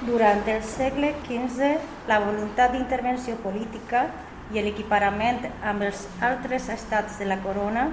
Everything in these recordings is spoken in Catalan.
Durant el segle XV, la voluntat d'intervenció política i l'equiparament amb els altres estats de la corona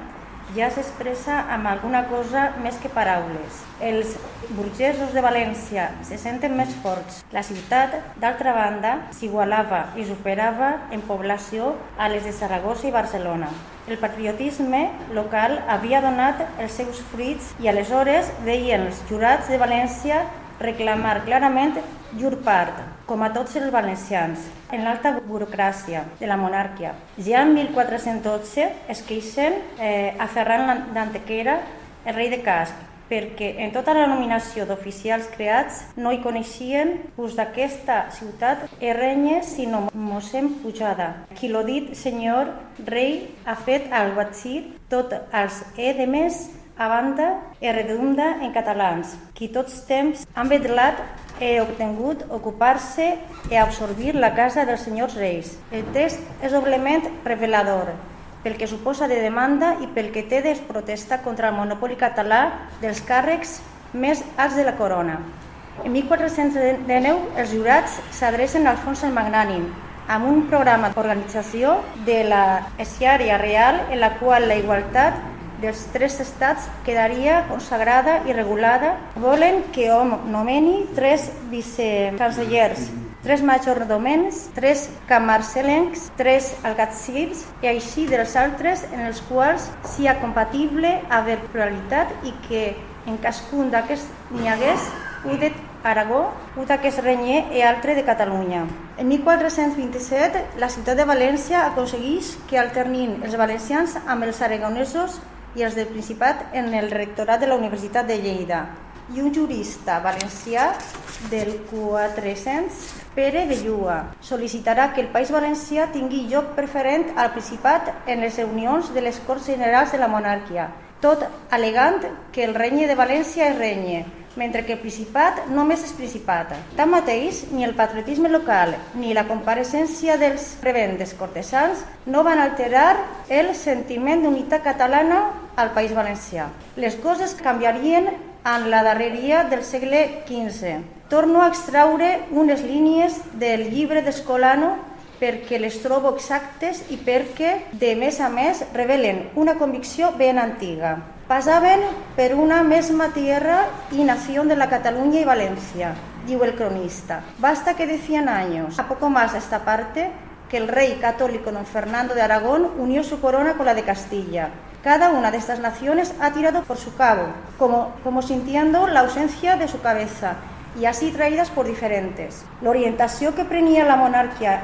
ja s'expressa amb alguna cosa més que paraules. Els burgesos de València se senten més forts. La ciutat, d'altra banda, s'igualava i superava en població a les de Saragossa i Barcelona. El patriotisme local havia donat els seus fruits i aleshores veien els jurats de València reclamar clarament llur part, com a tots els valencians, en l'alta burocràcia de la monarquia. Ja en 1412 es queixen a Ferran d'Antequera, el rei de Casp, perquè en tota la nominació d'oficials creats no hi coneixien pues, d'aquesta ciutat renya sinó mossèn Pujada, qui lo dit senyor rei ha fet al Guatzir tot els de més a banda redunda en catalans, qui tots temps han vedlat obtingut ocupar-se i absorbir la casa dels senyors reis. El text és doblement revelador, pel que suposa de demanda i pel que té de protesta contra el monopoli català dels càrrecs més alts de la corona. En 1419 els jurats s'adrecen al Alfons el Magnànim amb un programa d'organització de la Esciària Real en la qual la igualtat dels tres estats quedaria consagrada i regulada. Volen que hom nomeni 3 vicecancellers, 3 majordomens, 3 camarcelencs, 3 algatzirs i així dels altres en els quals sia compatible haver pluralitat i que en cascun d'aquests n'hi hagués un d'Aragó, un d'aquest renyer i altre de Catalunya. En 1427 la ciutat de València aconsegueix que alternin els valencians amb els aragonesos i els del Principat en el rectorat de la Universitat de Lleida. I un jurista valencià del 400, Pere de Llua, sol·licitarà que el País Valencià tingui lloc preferent al Principat en les reunions de les Corts Generals de la monarquia, tot al·legant que el regne de València és regne, mentre que el Principat només és Principat. Tanmateix, ni el patriotisme local ni la compareixença dels prebendes cortesans no van alterar el sentiment d'unitat catalana al País Valencià. Les coses canviarien en la darreria del segle XV. Torno a extraure unes línies del llibre d'Escolano perquè les trobo exactes i perquè, de més a més, revelen una convicció ben antiga. Pasaven per una misma tierra y nación de la Cataluña y Valencia, diu el cronista. Basta que de 100 años, a poco más de esta parte, que el rey católico don Fernando de Aragón unió su corona con la de Castilla. Cada una de estas naciones ha tirado por su cabo, como sintiendo la ausencia de su cabeza, y así traídas por diferentes. L'orientació que prenia la monarquia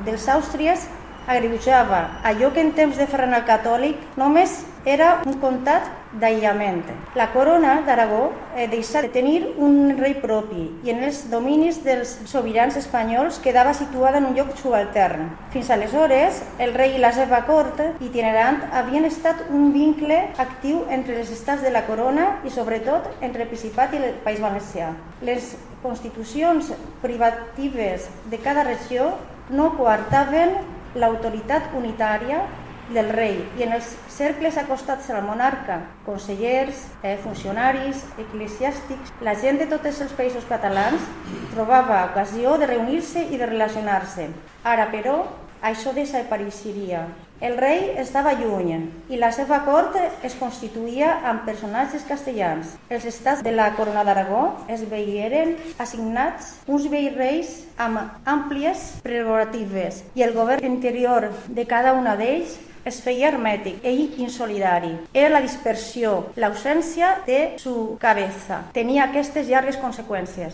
dels àustries agreujava allò que en temps de Ferran el Catòlic només era un comtat d'aïllament. La corona d'Aragó deixà de tenir un rei propi i en els dominis dels sobirans espanyols quedava situada en un lloc subaltern. Fins aleshores, el rei i la seva cort itinerant havien estat un vincle actiu entre els estats de la corona i sobretot entre el Principat i el País Valencià. Les constitucions privatives de cada regió no coartaven l'autoritat unitària del rei i en els cercles acostats al monarca, consellers, funcionaris, eclesiàstics, la gent de tots els països catalans trobava ocasió de reunir-se i de relacionar-se. Ara, però, això desapareixeria. El rei estava lluny i la seva cort es constituïa amb personatges castellans. Els estats de la corona d'Aragó es veieren assignats uns vicereis amb àmplies prerrogatives i el govern interior de cada un d'ells es feia hermètic i insolidari. Era la dispersió, l'ausència de su cabeza. Tenia aquestes llargues conseqüències.